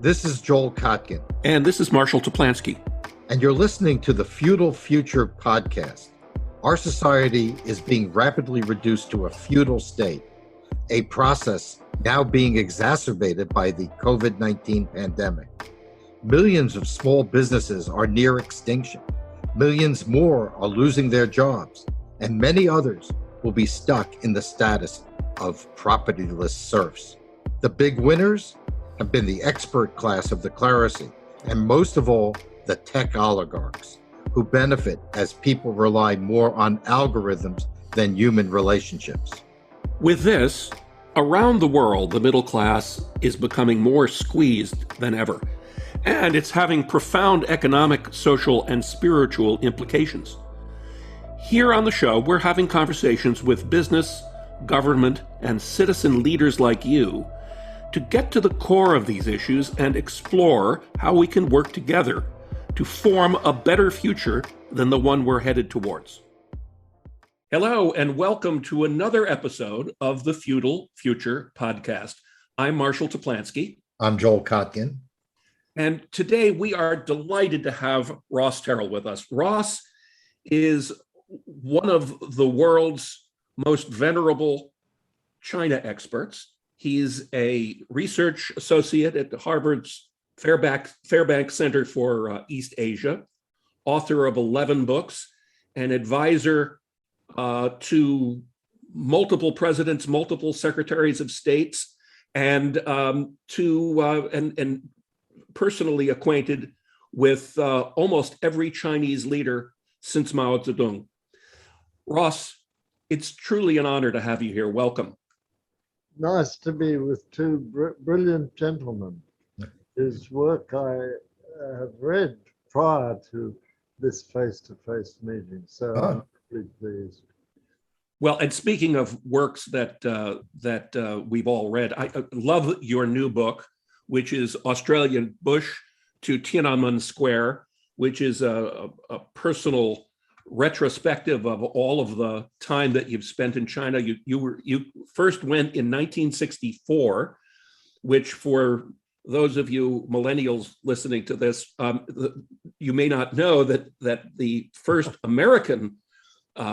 This is Joel Kotkin. And this is Marshall Toplansky. And you're listening to the Feudal Future podcast. Our society is being rapidly reduced to a feudal state, a process now being exacerbated by the COVID-19 pandemic. Millions of small businesses are near extinction. Millions more are losing their jobs, and many others will be stuck in the status of propertyless serfs. The big winners have been the expert class of the clerisy, and most of all, the tech oligarchs, who benefit as people rely more on algorithms than human relationships. With this, around the world, the middle class is becoming more squeezed than ever, and it's having profound economic, social, and spiritual implications. Here on the show, we're having conversations with business, government, and citizen leaders like you to get to the core of these issues and explore how we can work together to form a better future than the one we're headed towards. Hello, and welcome to another episode of the Feudal Future podcast. I'm Marshall Toplansky. I'm Joel Kotkin. And today we are delighted to have Ross Terrill with us. Ross is one of the world's most venerable China experts. He's a research associate at Harvard's Fairbank Center for East Asia, author of 11 books, and advisor to multiple presidents, multiple secretaries of states, and personally acquainted with almost every Chinese leader since Mao Zedong. Ross, it's truly an honor to have you here. Welcome. Nice to be with two brilliant gentlemen whose work I have read prior to this face-to-face meeting. So I'm really pleased. Well, and speaking of works that we've all read, I love your new book, which is Australian Bush to Tiananmen Square, which is a personal retrospective of all of the time that you've spent in China. You first went in 1964, which for those of you millennials listening to this, you may not know that the first American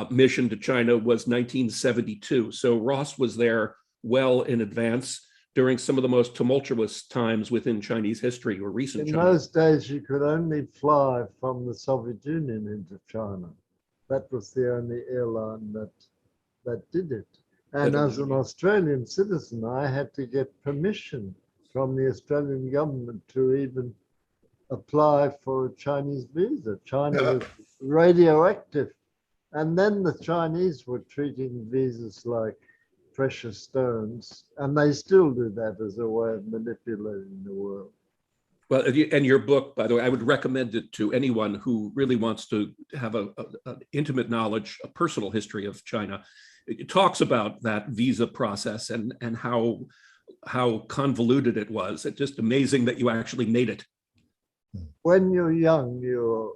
mission to China was 1972. So Ross was there well in advance during some of the most tumultuous times within Chinese history or recent China. In those days, you could only fly from the Soviet Union into China. That was the only airline that did it. And as an Australian citizen, I had to get permission from the Australian government to even apply for a Chinese visa. China was radioactive. And then the Chinese were treating visas like precious stones, and they still do that as a way of manipulating the world. Well, and your book, by the way, I would recommend it to anyone who really wants to have an intimate knowledge, a personal history of China. It talks about that visa process and how convoluted it was. It's just amazing that you actually made it. When you're young, you're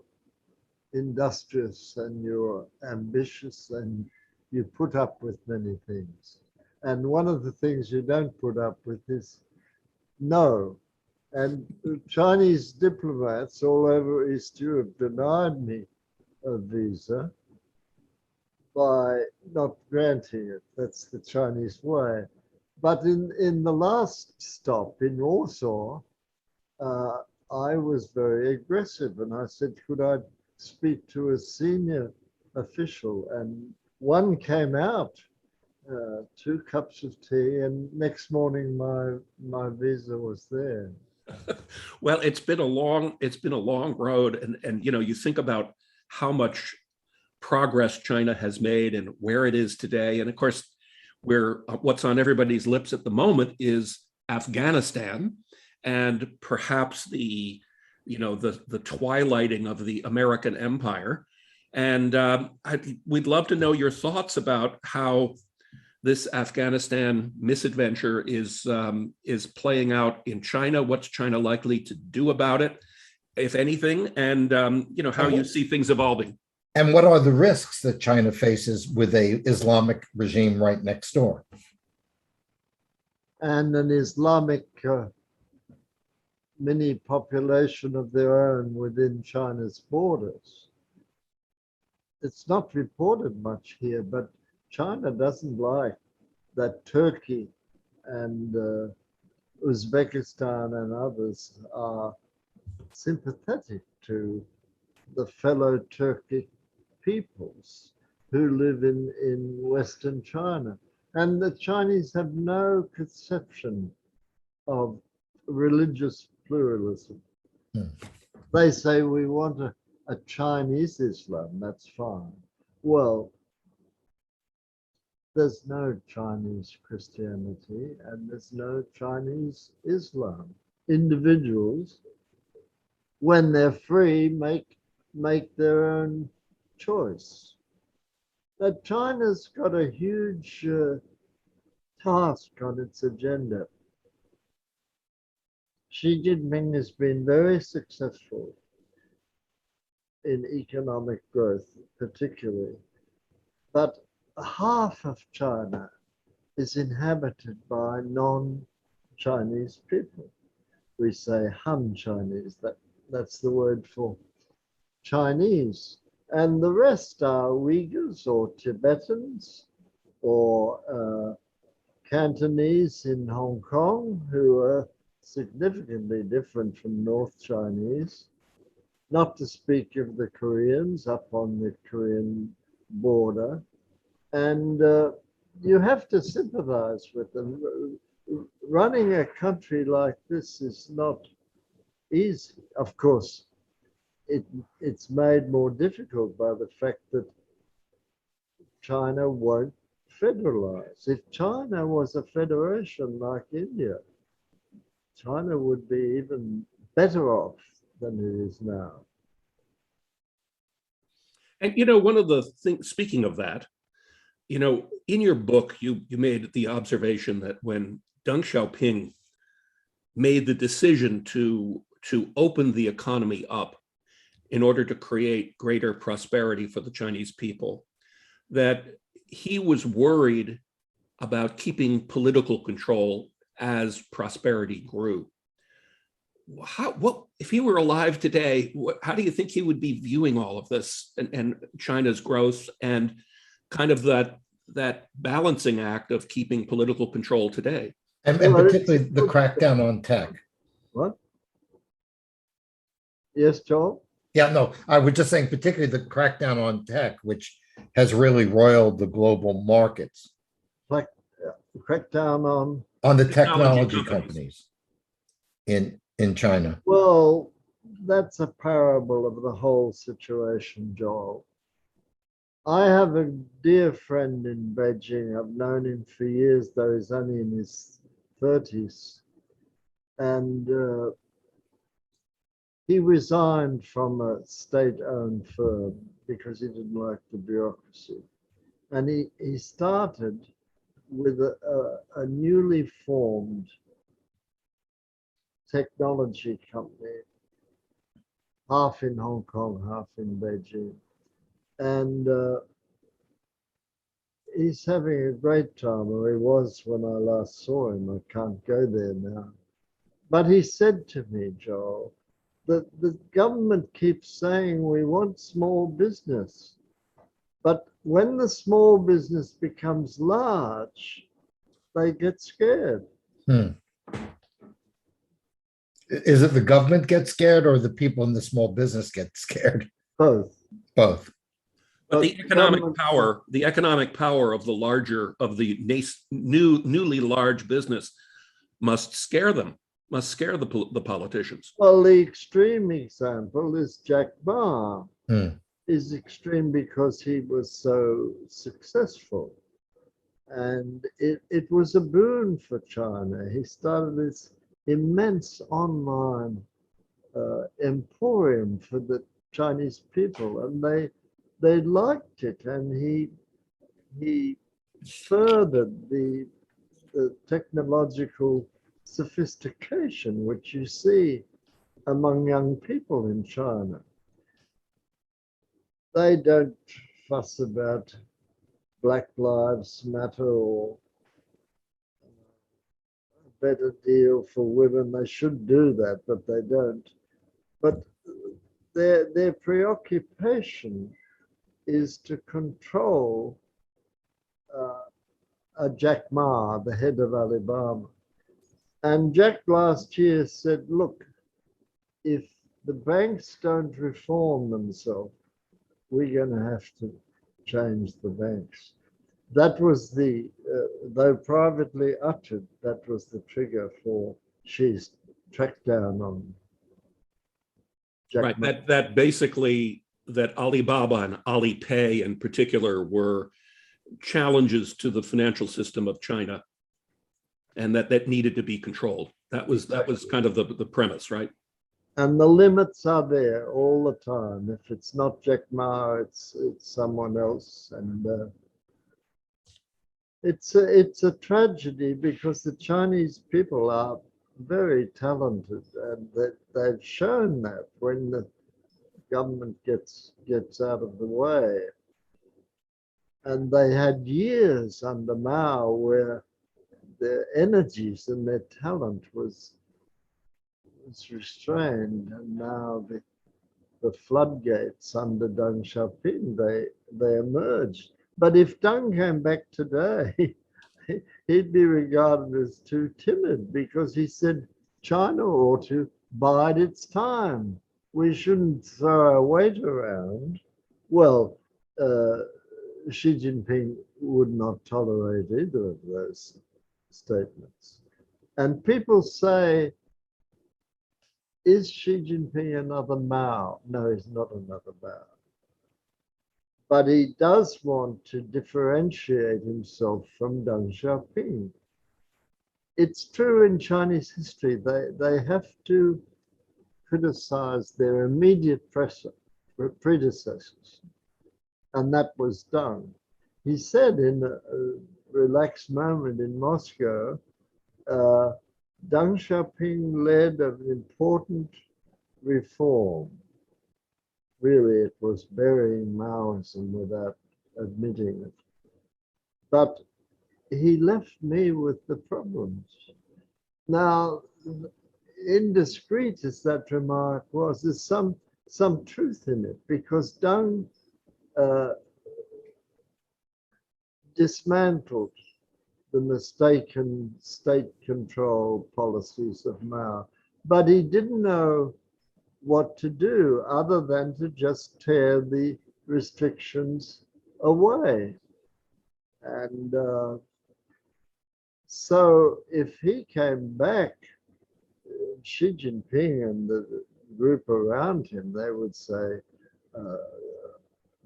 industrious and you're ambitious and you put up with many things. And one of the things you don't put up with is no. And Chinese diplomats all over East Europe denied me a visa by not granting it. That's the Chinese way. But in the last stop in Warsaw, I was very aggressive and I said, could I speak to a senior official? And one came out, 2 cups of tea, and next morning my visa was there. Well, it's been a long road, and you think about how much progress China has made and where it is today, and of course, what's on everybody's lips at the moment is Afghanistan, and perhaps the twilighting of the American empire. And we'd love to know your thoughts about how this Afghanistan misadventure is playing out in China. What's China likely to do about it, if anything, and how you see things evolving? And what are the risks that China faces with a Islamic regime right next door? And an Islamic mini population of their own within China's borders. It's not reported much here, but China doesn't like that Turkey and Uzbekistan and others are sympathetic to the fellow Turkic peoples who live in Western China. And the Chinese have no conception of religious pluralism. They say we want a Chinese Islam, that's fine. Well, there's no Chinese Christianity and there's no Chinese Islam. Individuals, when they're free, make their own choice. But China's got a huge task on its agenda. Xi Jinping has been very successful in economic growth, particularly, but half of China is inhabited by non-Chinese people. We say Han Chinese, that's the word for Chinese. And the rest are Uyghurs or Tibetans or Cantonese in Hong Kong, who are significantly different from North Chinese, not to speak of the Koreans up on the Korean border. And you have to sympathize with them. Running a country like this is not easy. Of course, it's made more difficult by the fact that China won't federalize. If China was a federation like India, China would be even better off than it is now. And, one of the things, speaking of that, in your book, you made the observation that when Deng Xiaoping made the decision to open the economy up in order to create greater prosperity for the Chinese people, that he was worried about keeping political control as prosperity grew. What if he were alive today, how do you think he would be viewing all of this and China's growth and kind of that balancing act of keeping political control today? And particularly the crackdown on tech. What? Yes, Joel? Yeah, no, I was just saying particularly the crackdown on tech, which has really roiled the global markets. Like crackdown on the technology companies in China. Well, that's a parable of the whole situation, Joel. I have a dear friend in Beijing. I've known him for years, though he's only in his 30s. And he resigned from a state-owned firm because he didn't like the bureaucracy. And he started with a newly formed technology company, half in Hong Kong, half in Beijing. And he's having a great time, or he was when I last saw him. I can't go there now. But he said to me, Joel, that the government keeps saying we want small business. But when the small business becomes large, they get scared. Is it the government gets scared or the people in the small business get scared? Both. Both. But the economic power of the newly large business must scare them, must scare the politicians. Well, the extreme example is Jack Ma. Is extreme because he was so successful. And it was a boon for China. He started this immense online emporium for the Chinese people, and they liked it, and he furthered the technological sophistication which you see among young people in China. They don't fuss about Black Lives Matter or better deal for women. They should do that, but they don't. But their preoccupation is to control Jack Ma, the head of Alibaba. And Jack last year said, look, if the banks don't reform themselves, we're going to have to change the banks. That was though privately uttered, that was the trigger for Xi's track down on Jack Right, Ma. that basically, that Alibaba and Alipay in particular were challenges to the financial system of China, and that needed to be controlled. That was kind of the premise, right? And the limits are there all the time. If it's not Jack Ma, it's someone else, and it's a tragedy because the Chinese people are very talented, and they've shown that when the government gets out of the way. And they had years under Mao where their energies and their talent was restrained, and now the floodgates under Deng Xiaoping, they emerged. But if Deng came back today, he'd be regarded as too timid, because he said China ought to bide its time. We shouldn't throw our weight around. Well, Xi Jinping would not tolerate either of those statements. And people say, is Xi Jinping another Mao? No, he's not another Mao. But he does want to differentiate himself from Deng Xiaoping. It's true in Chinese history, they have to criticize their immediate predecessors. And that was done. He said in a relaxed moment in Moscow, Deng Xiaoping led an important reform. Really, it was burying Maoism without admitting it. But he left me with the problems. Now, indiscreet as that remark was, there's some truth in it, because Deng dismantled the mistaken state control policies of Mao, but he didn't know what to do other than to just tear the restrictions away. And so if he came back, Xi Jinping and the group around him, they would say,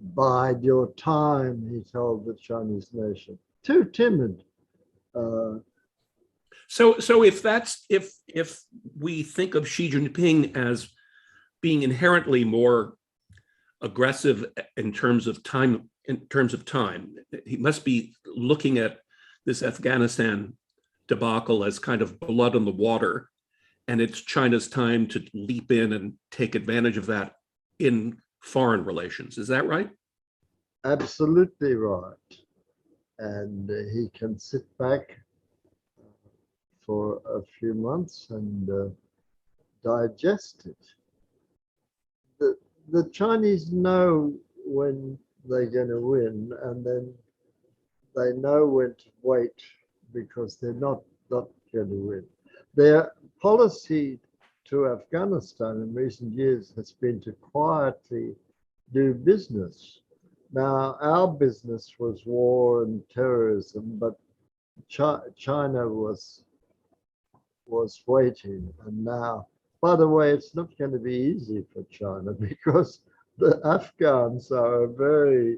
bide your time, he told the Chinese nation. Too timid. So if we think of Xi Jinping as being inherently more aggressive in terms of time, he must be looking at this Afghanistan debacle as kind of blood in the water, and it's China's time to leap in and take advantage of that in foreign relations. Is that right? Absolutely right. And he can sit back for a few months and digest it. The Chinese know when they're going to win, and then they know when to wait, because they're not going to win. Their policy to Afghanistan in recent years has been to quietly do business. Now, our business was war and terrorism, but China was waiting. And now, by the way, it's not going to be easy for China, because the Afghans are a very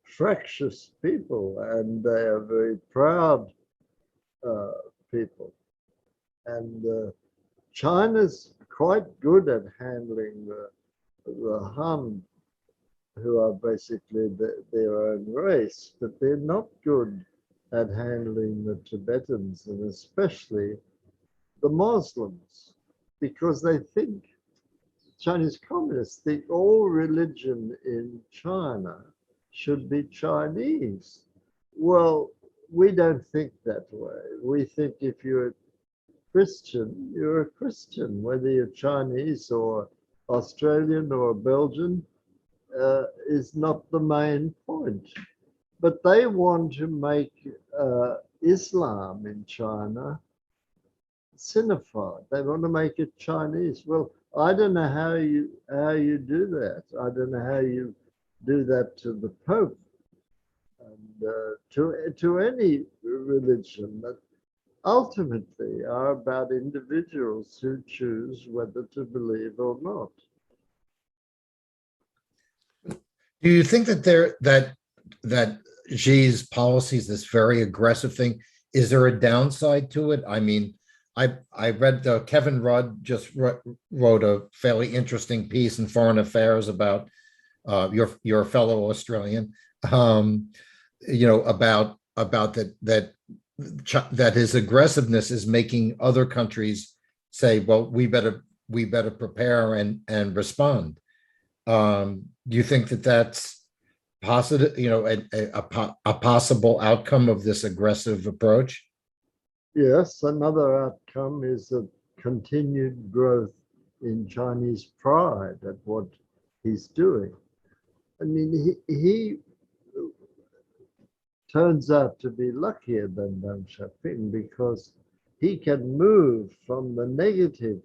fractious people, and they are very proud people. And China's quite good at handling the Han, who are basically their own race, but they're not good at handling the Tibetans, and especially the Muslims, because they think, Chinese communists think all religion in China should be Chinese. Well, we don't think that way. We think if you're a Christian, you're a Christian, whether you're Chinese or Australian or Belgian, is not the main point. But they want to make Islam in China Sinified. They want to make it Chinese. Well, I don't know how you do that. I don't know how you do that to the Pope and to any religion that ultimately are about individuals who choose whether to believe or not. Do you think that Xi's policies, this very aggressive thing, is there a downside to it? I mean, I read Kevin Rudd just wrote a fairly interesting piece in Foreign Affairs about your fellow Australian, about that his aggressiveness is making other countries say, well, we better prepare and respond. Do you think that that's positive, a possible outcome of this aggressive approach? Yes, another outcome is a continued growth in Chinese pride at what he's doing. I mean, he turns out to be luckier than Deng Xiaoping because he can move from the negative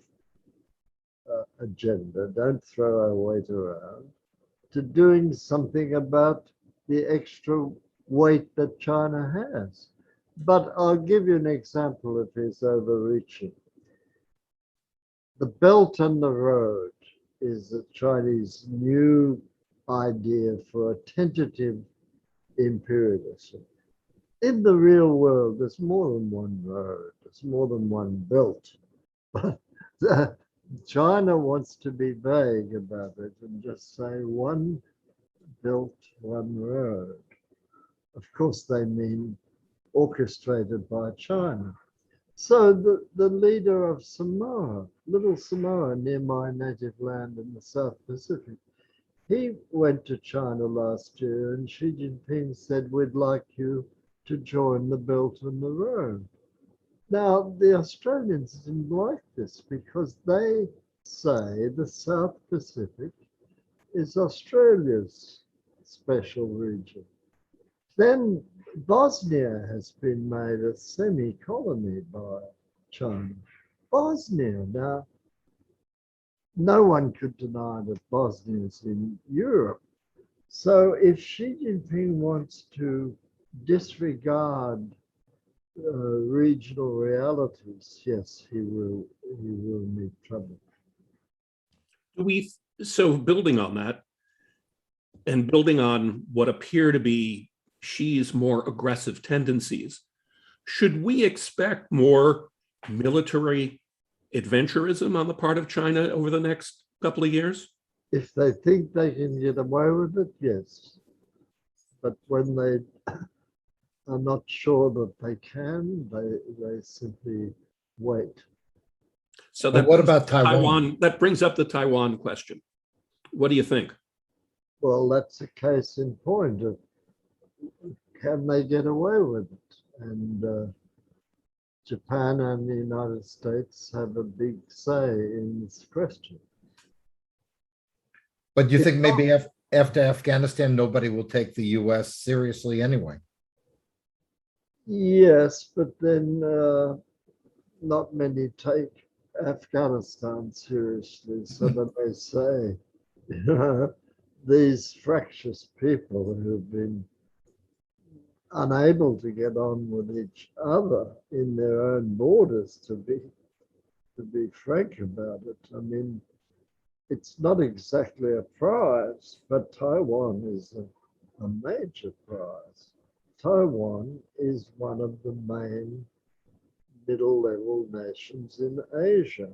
agenda, don't throw our weight around, to doing something about the extra weight that China has. But I'll give you an example of his overreaching. The Belt and the Road is the Chinese new idea for a tentative imperialism. In the real world, there's more than one road, there's more than one belt. But China wants to be vague about it and just say one belt, one road. Of course, they mean orchestrated by China. So the leader of Samoa, little Samoa near my native land in the South Pacific, he went to China last year and Xi Jinping said, we'd like you to join the Belt and the Road. Now, the Australians didn't like this because they say the South Pacific is Australia's special region. Then Bosnia has been made a semi-colony by China. Bosnia, now, no one could deny that Bosnia is in Europe. So if Xi Jinping wants to disregard regional realities, yes, he will meet trouble. So building on that, and building on what appear to be Xi's more aggressive tendencies, should we expect more military adventurism on the part of China over the next couple of years? If they think they can get away with it, yes. But when they are not sure that they can, they simply wait. So that what about Taiwan? That brings up the Taiwan question. What do you think? Well, that's a case in point of can they get away with it? And Japan and the United States have a big say in this question. But you think maybe after Afghanistan, nobody will take the US seriously anyway? Yes, but then not many take Afghanistan seriously. So that they say, these fractious people who've been unable to get on with each other in their own borders, to be frank about it. I mean, it's not exactly a prize, but Taiwan is a major prize. Taiwan is one of the main middle-level nations in Asia.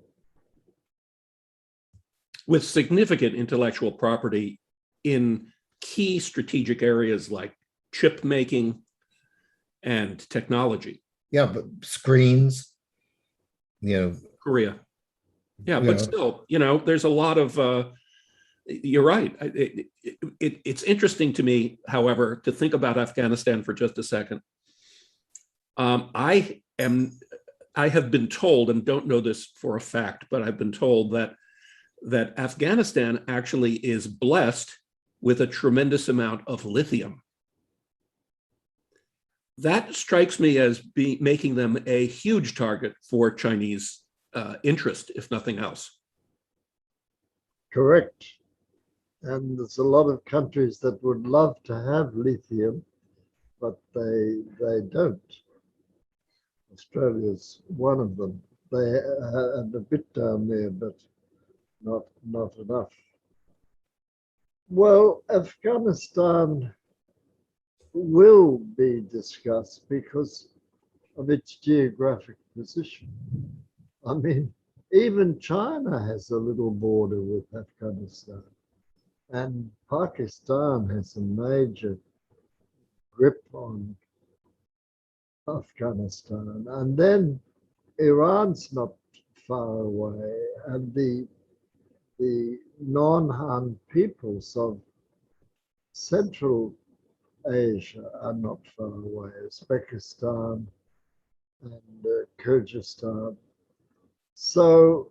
With significant intellectual property in key strategic areas like chip making and technology. Yeah, but screens, Korea. Yeah, but still, there's a lot of, you're right. It's interesting to me, however, to think about Afghanistan for just a second. I have been told, and don't know this for a fact, but I've been told that Afghanistan actually is blessed with a tremendous amount of lithium. That strikes me as making them a huge target for Chinese interest, if nothing else. Correct. And there's a lot of countries that would love to have lithium, but they don't. Australia's one of them. They have a bit down there, but not enough. Well, Afghanistan will be discussed because of its geographic position. I mean, even China has a little border with Afghanistan, and Pakistan has a major grip on Afghanistan, and then Iran's not far away, and the non-Han peoples of Central Asia are not far away, Uzbekistan and Kyrgyzstan. So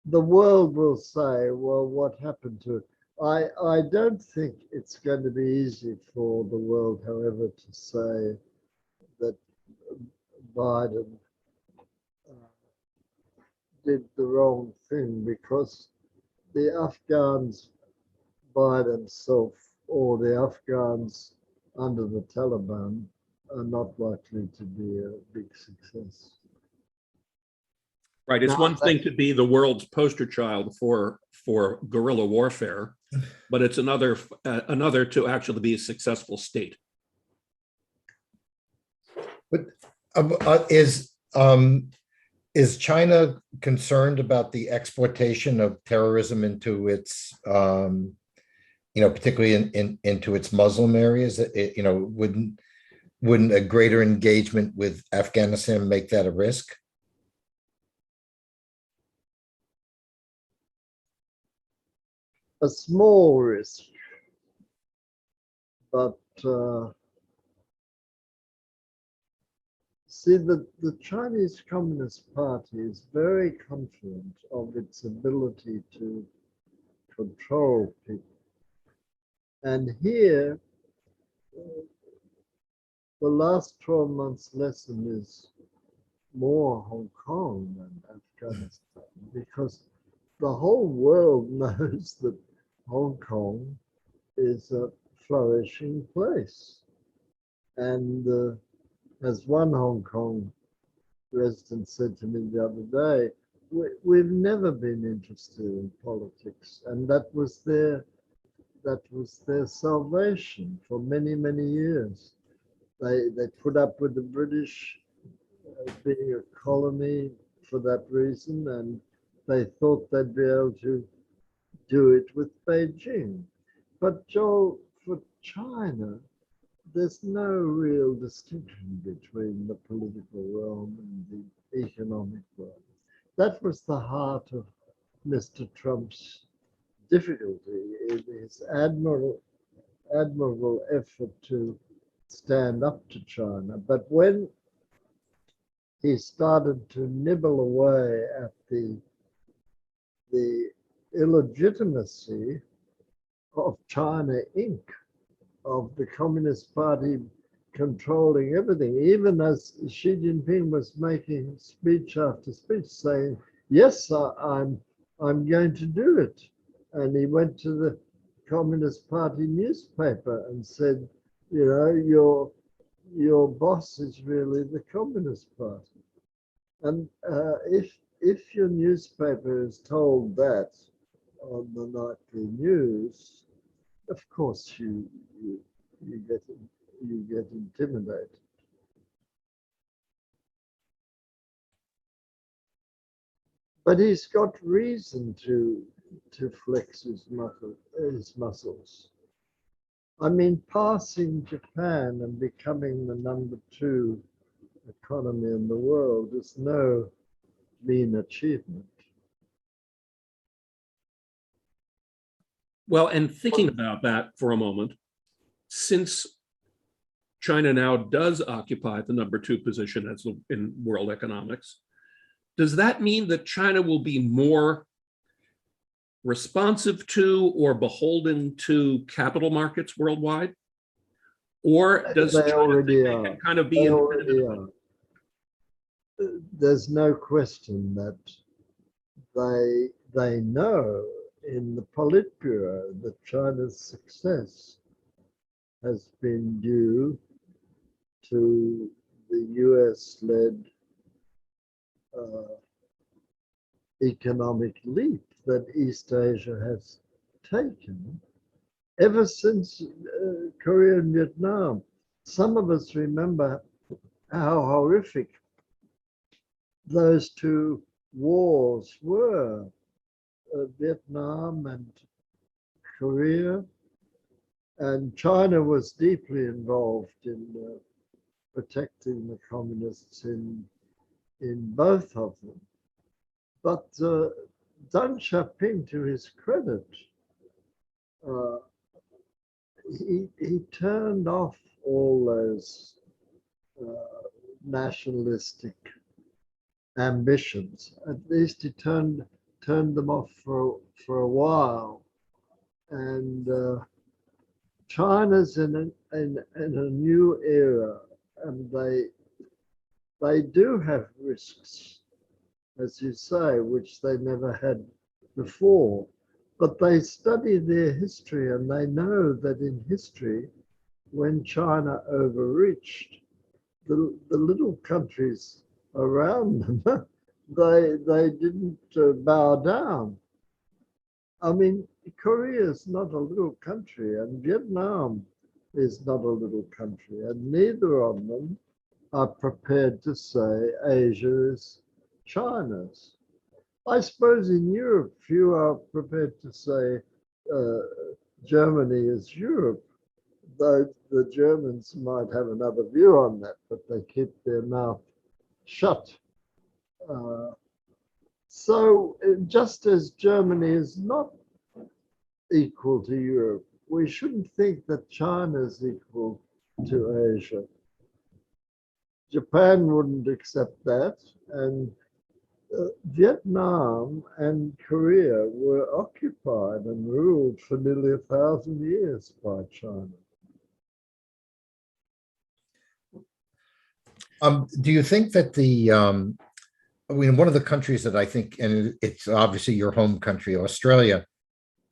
the world will say, well, what happened to it? I don't think it's going to be easy for the world, however, to say that Biden did the wrong thing, because the Afghans by themselves or the Afghans under the Taliban are not likely to be a big success. Right. It's one thing to be the world's poster child for guerrilla warfare, but it's another to actually be a successful state. But is China concerned about the exportation of terrorism into its, particularly into its Muslim areas? Wouldn't a greater engagement with Afghanistan make that a risk? A small risk, but see, the Chinese Communist Party is very confident of its ability to control people. And here, the last 12 months lesson is more Hong Kong than Afghanistan, because the whole world knows that Hong Kong is a flourishing place. And as one Hong Kong resident said to me the other day, we've never been interested in politics, and that was their salvation for many, many years. They put up with the British being a colony for that reason, and they thought they'd be able to do it with Beijing. But Joel, for China, there's no real distinction between the political realm and the economic realm. That was the heart of Mr. Trump's difficulty in his admirable effort to stand up to China. But when he started to nibble away at the illegitimacy of China Inc., of the Communist Party controlling everything, even as Xi Jinping was making speech after speech saying, yes, I'm going to do it. And he went to the Communist Party newspaper and said, your boss is really the Communist Party. And if your newspaper is told that on the nightly news, of course you get intimidated. But he's got reason to flex his muscles. I mean, passing Japan and becoming the #2 economy in the world is no mean achievement. Well, and thinking about that for a moment, since China now does occupy the #2 position in world economics. Does that mean that China will be more responsive to or beholden to capital markets worldwide? Or does They China already think they are. can kind of be They independent? already are. There's no question that they know in the Politburo that China's success has been due to the US-led economic leap that East Asia has taken ever since Korea and Vietnam. Some of us remember how horrific those two wars were, Vietnam and Korea, and China was deeply involved in protecting the communists in both of them. But Deng Xiaoping, to his credit, he turned off all those nationalistic ambitions. At least he turned them off for a while. And China's in a new era, and they do have risks, as you say, which they never had before. But they study their history, and they know that in history, when China overreached, the little countries around them, they didn't bow down. I mean, Korea is not a little country, and Vietnam is not a little country, and neither of them are prepared to say Asia is China's. I suppose in Europe, few are prepared to say Germany is Europe, though the Germans might have another view on that, but they keep their mouth shut. So just as Germany is not equal to Europe, we shouldn't think that China is equal to Asia. Japan wouldn't accept that, and Vietnam and Korea were occupied and ruled for nearly 1,000 years by China. Do you think that I mean, one of the countries that I think, and it's obviously your home country, Australia,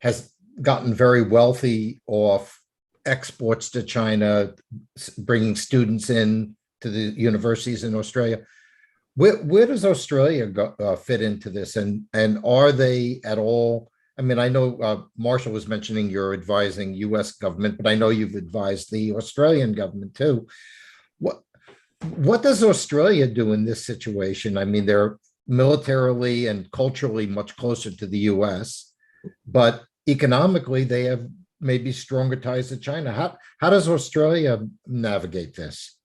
has gotten very wealthy off exports to China, bringing students in to the universities in Australia. Where does Australia fit into this? And are they at all? I mean, I know Marshall was mentioning you're advising U.S. government, but I know you've advised the Australian government too. What does Australia do in this situation? I mean, they're militarily and culturally much closer to the U.S., but economically they have maybe stronger ties to China. How does Australia navigate this?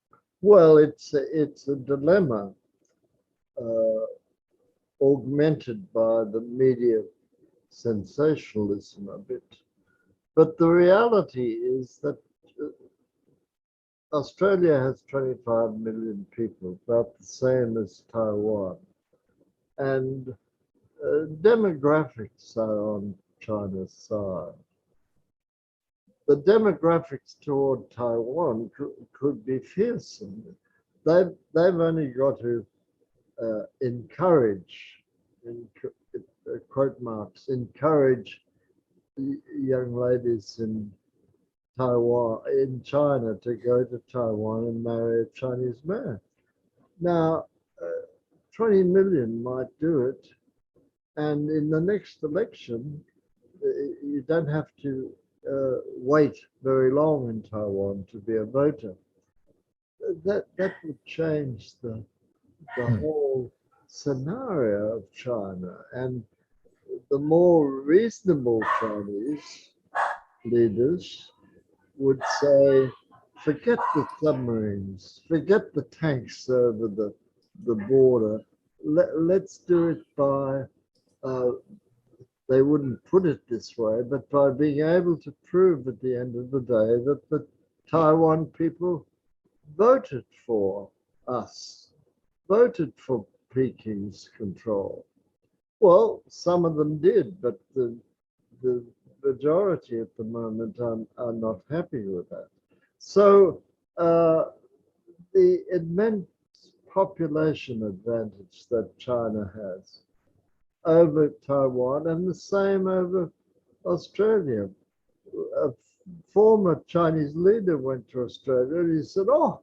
Well, it's a dilemma augmented by the media sensationalism a bit. But the reality is that Australia has 25 million people, about the same as Taiwan. And demographics are on China's side. The demographics toward Taiwan could be fearsome. They've only got to encourage, in quote marks, encourage young ladies in Taiwan, in China, to go to Taiwan and marry a Chinese man. Now, 20 million might do it, and in the next election, you don't have to wait very long in Taiwan to be a voter. That would change the whole scenario of China, and the more reasonable Chinese leaders would say, forget the submarines, forget the tanks over the border. Let's do it by, they wouldn't put it this way, but by being able to prove at the end of the day that the Taiwan people voted for us, voted for Peking's control. Well, some of them did, but the majority at the moment are not happy with that. So the immense population advantage that China has over Taiwan, and the same over Australia. A former Chinese leader went to Australia and he said, oh,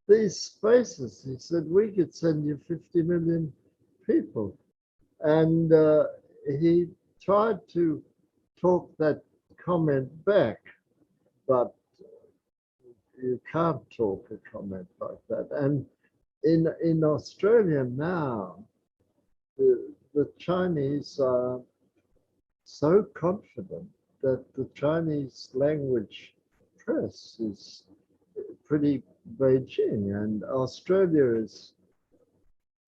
these spaces, he said, we could send you 50 million people. And he tried to talk that comment back, but you can't talk a comment like that. And in Australia now, the Chinese are so confident that the Chinese language press is pretty Beijing, and Australia is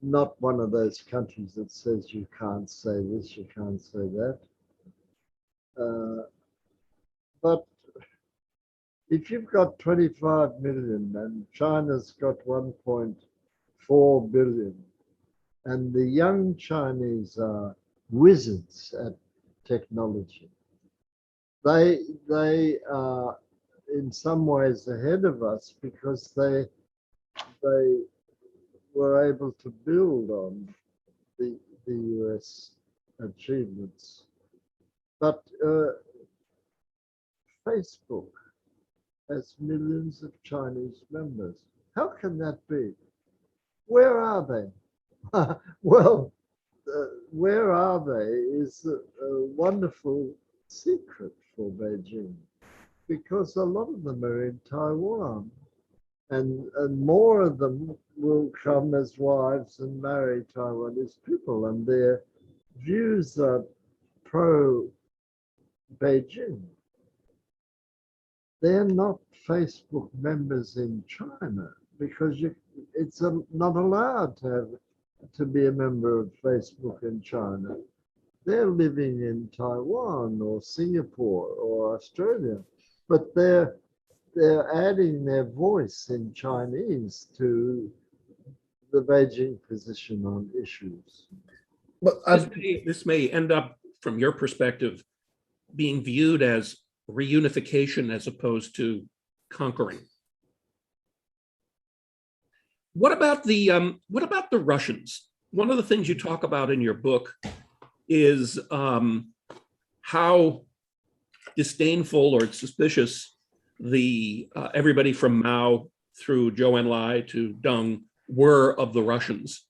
not one of those countries that says you can't say this, you can't say that. But if you've got 25 million and China's got 1.4 billion, and the young Chinese are wizards at technology, they are in some ways ahead of us because they were able to build on the US achievements. But Facebook has millions of Chinese members. How can that be? Where are they? Well, where are they is a wonderful secret for Beijing, because a lot of them are in Taiwan, and more of them will come as wives and marry Taiwanese people, and their views are pro-Beijing. They're not Facebook members in China because it's not allowed to be a member of Facebook in China. They're living in Taiwan or Singapore or Australia, but they're adding their voice in Chinese to the Beijing position on issues. Well, this may end up, from your perspective, being viewed as reunification as opposed to conquering. What about the Russians? One of the things you talk about in your book is how disdainful or suspicious the everybody from Mao through Zhou Enlai to Deng were of the Russians.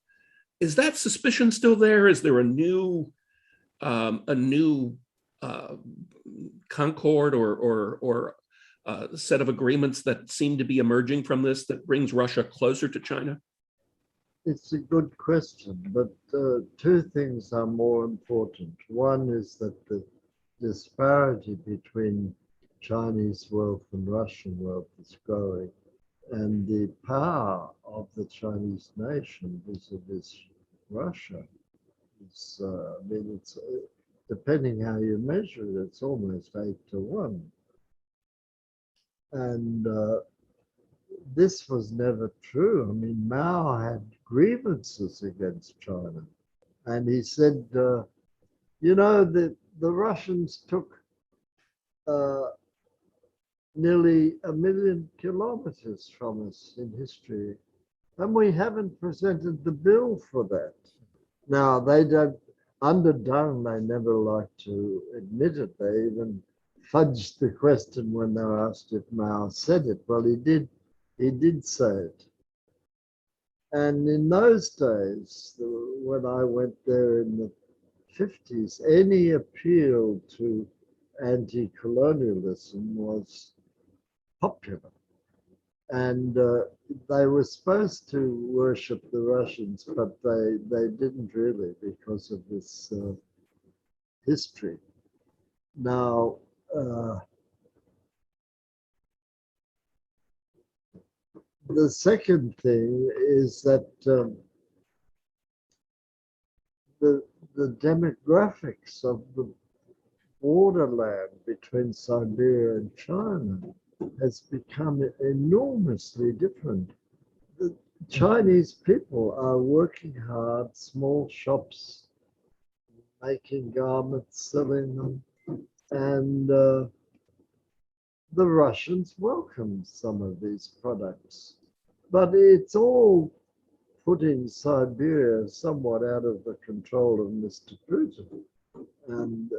Is that suspicion still there? Is there a new concord or set of agreements that seem to be emerging from this that brings Russia closer to China? It's a good question, but two things are more important. One is that the disparity between Chinese wealth and Russian wealth is growing, and the power of the Chinese nation vis-a-vis Russia is, it's depending how you measure it, it's almost 8-1. And this was never true. I mean, Mao had grievances against China. And he said, you know, the Russians took nearly 1 million kilometers from us in history, and we haven't presented the bill for that. Now, they don't, under Deng, they never liked to admit it. They even fudged the question when they were asked if Mao said it. Well, he did say it. And in those days, when I went there in the 50s, any appeal to anti-colonialism was popular. And they were supposed to worship the Russians, but they didn't really because of this history. Now, the second thing is that the demographics of the borderland between Siberia and China has become enormously different. The Chinese people are working hard, small shops, making garments, selling them, and the Russians welcome some of these products. But it's all putting Siberia somewhat out of the control of Mr. Putin and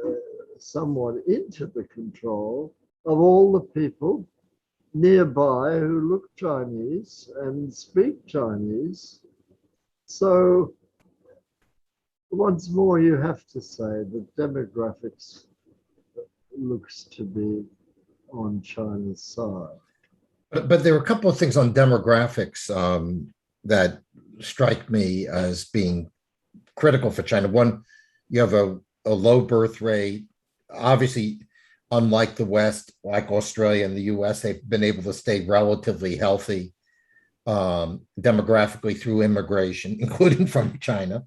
somewhat into the control of all the people nearby who look Chinese and speak Chinese. So once more, you have to say that demographics looks to be on China's side. But there are a couple of things on demographics that strike me as being critical for China. One, you have a low birth rate. Obviously, unlike the West, like Australia and the US, they've been able to stay relatively healthy demographically through immigration, including from China.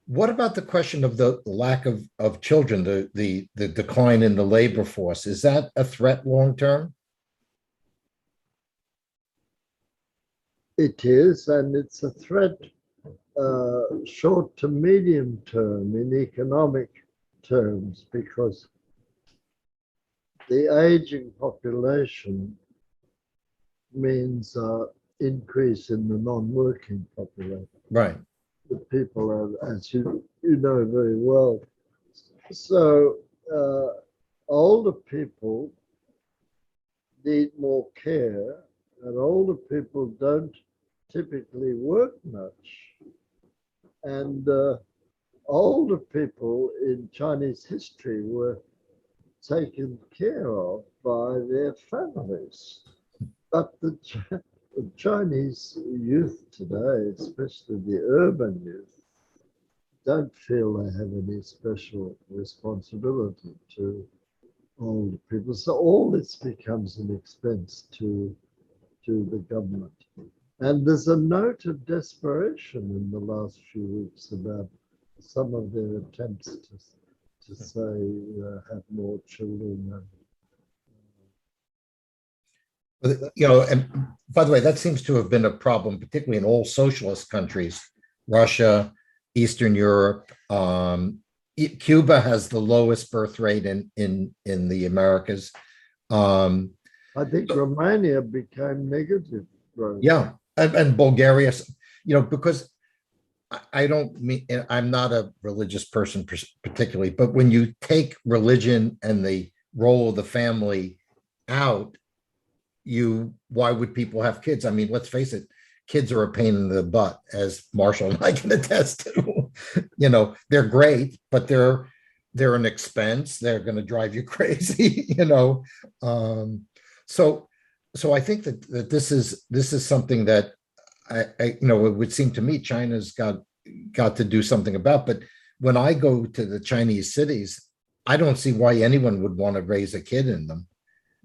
What about the question of the lack of children, the decline in the labor force? Is that a threat long term? It is, and it's a threat short to medium term in economic terms, because the aging population means increase in the non-working population. Right. The people are, as you know very well. So older people need more care, and older people don't typically work much. And older people in Chinese history were taken care of by their families. But the Chinese youth today, especially the urban youth, don't feel they have any special responsibility to older people. So all this becomes an expense to the government. And there's a note of desperation in the last few weeks about some of their attempts to say have more children. And by the way, that seems to have been a problem, particularly in all socialist countries, Russia, Eastern Europe. Cuba has the lowest birth rate in the Americas. I think Romania became negative. Right? Yeah, and Bulgaria, because I don't mean, I'm not a religious person particularly, but when you take religion and the role of the family out, why would people have kids? I mean, let's face it, kids are a pain in the butt, as Marshall and I can attest to. They're great, but they're an expense. They're going to drive you crazy. So I think that this is something that it would seem to me China's got to do something about. But when I go to the Chinese cities, I don't see why anyone would want to raise a kid in them.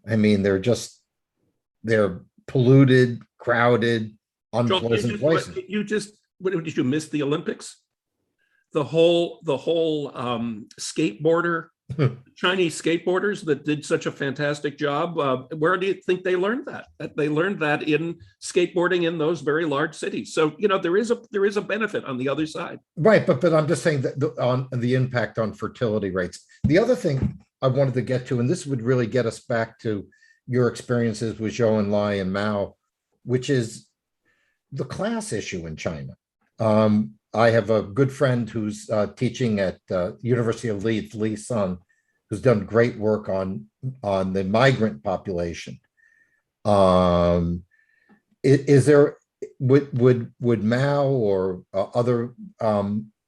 I mean, they're polluted, crowded, unpleasant places. Did you miss the Olympics? The whole skateboarder, Chinese skateboarders that did such a fantastic job. Where do you think they learned that? They learned that in skateboarding in those very large cities. So there is a benefit on the other side. Right, but I'm just saying that on the impact on fertility rates. The other thing I wanted to get to, and this would really get us back to your experiences with Zhou Enlai and Mao, which is the class issue in China. I have a good friend who's teaching at University of Leeds, Lee Sun, who's done great work on the migrant population. Is there would Mao or other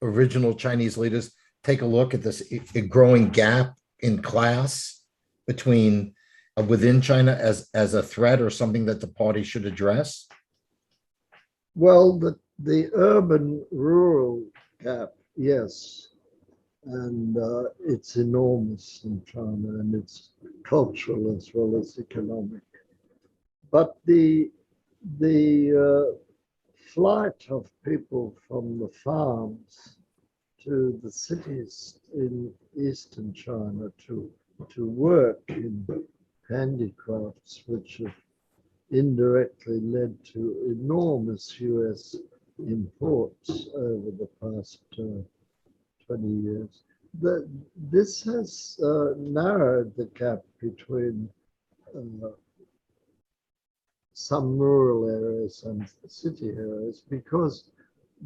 original Chinese leaders take a look at this growing gap in class within China as a threat or something that the party should address? Well, the urban-rural gap, yes, and it's enormous in China, and it's cultural as well as economic. But the flight of people from the farms to the cities in eastern China to work in handicrafts, which have indirectly led to enormous US imports over the past 20 years. This has narrowed the gap between some rural areas and city areas, because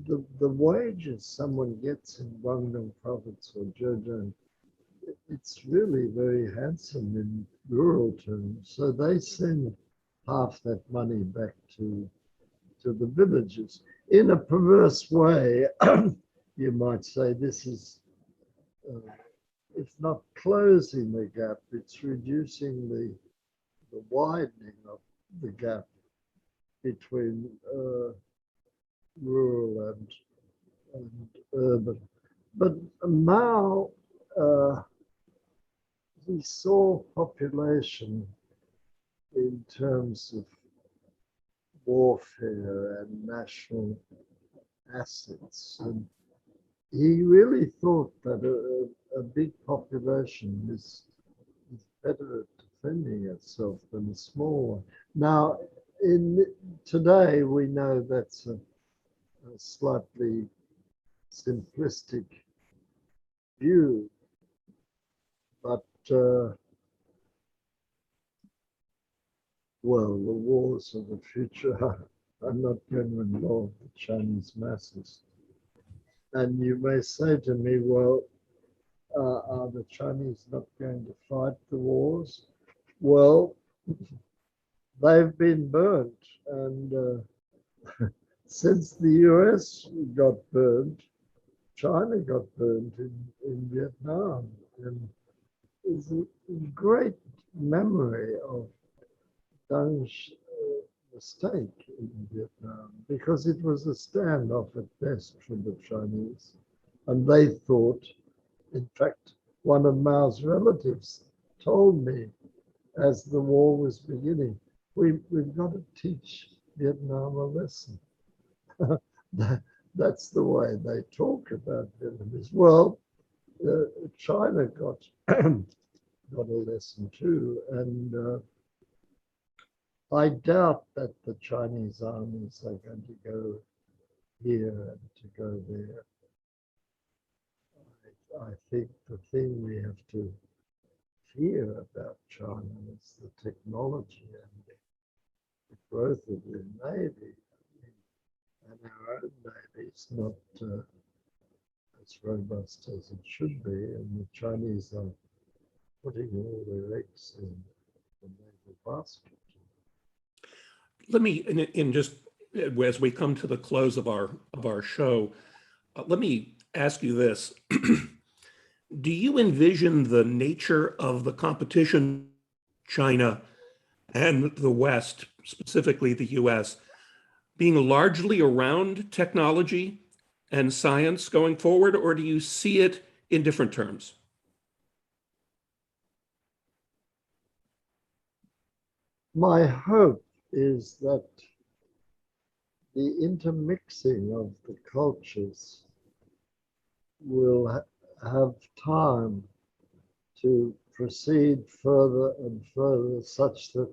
the wages someone gets in Guangdong province or Zhejiang, it's really very handsome in rural terms. So they send half that money back to the villages. In a perverse way, you might say this is, if not closing the gap, it's reducing the widening of the gap between rural and urban. But Mao, he saw population in terms of warfare and national assets. And he really thought that a big population is better at defending itself than a small one. Now, today we know that's a slightly simplistic view, but well, the wars of the future are not going to involve the Chinese masses. And you may say to me, well, are the Chinese not going to fight the wars? Well, they've been burnt, and since the US got burnt, China got burnt in Vietnam. And there's a great memory of Deng's mistake in Vietnam, because it was a standoff at best for the Chinese. And they thought, in fact, one of Mao's relatives told me as the war was beginning, we've got to teach Vietnam a lesson. That's the way they talk about Vietnamese. Well, China got got a lesson too, and I doubt that the Chinese armies are going to go here and to go there. I think the thing we have to fear about China is the technology and the growth of their navy. And our own navy is not as robust as it should be, and the Chinese are putting all their eggs in the naval basket. Let me, in just as we come to the close of our show, let me ask you this. Do you envision the nature of the competition, China and the West, specifically the US, being largely around technology and science going forward, or do you see it in different terms? My hope is that the intermixing of the cultures will have time to proceed further and further, such that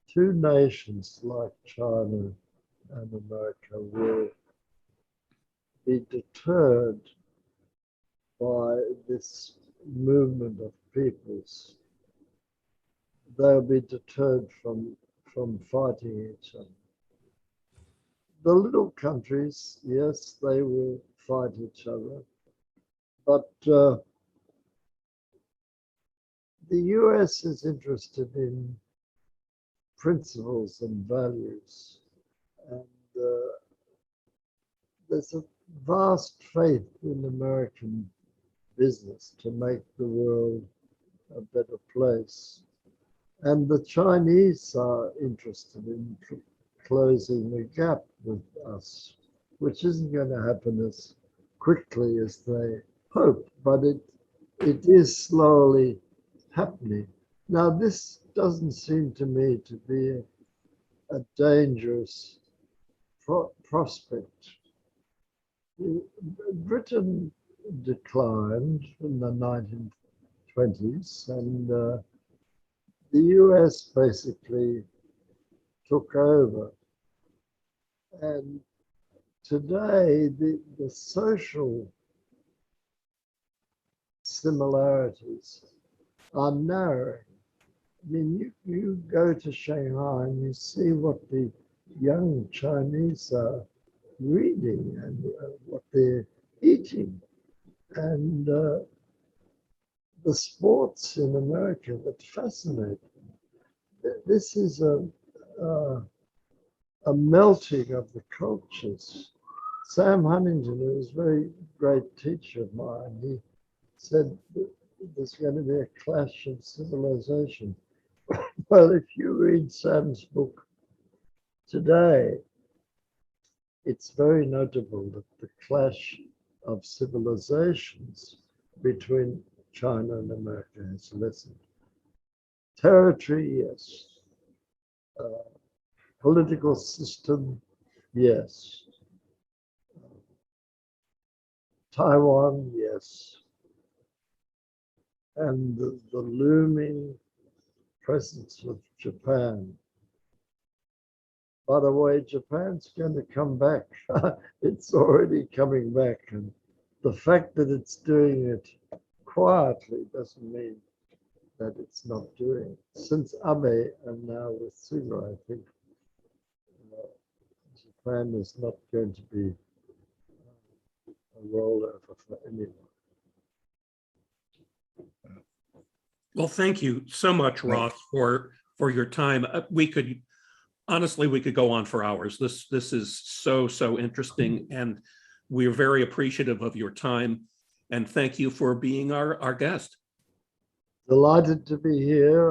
two nations like China and America will be deterred by this movement of peoples. They'll be deterred from fighting each other. The little countries, yes, they will fight each other, but the US is interested in principles and values, and there's a vast faith in American business to make the world a better place. And the Chinese are interested in closing the gap with us, which isn't going to happen as quickly as they hope, but it is slowly happening. Now, this doesn't seem to me to be a dangerous prospect. Britain declined in the 1920s, and the US basically took over. And today, the social similarities are narrowing. I mean, you go to Shanghai and you see what the young Chinese are reading and what they're eating. And the sports in America that fascinate me. This is a melting of the cultures. Sam Huntington, who was a very great teacher of mine, he said there's going to be a clash of civilization. Well, if you read Sam's book today, it's very notable that the clash of civilizations between China and America has lessened. Territory, yes. Political system, yes. Taiwan, yes. And the looming presence of Japan. By the way, Japan's going to come back. It's already coming back. And the fact that it's doing it quietly doesn't mean that it's not doing it. Since Abe and now with Suga, I think Japan is not going to be a rollover for anyone. Well, thank you so much, Ross, for your time. We could go on for hours. This is so interesting, and we're very appreciative of your time. And thank you for being our guest. Delighted to be here.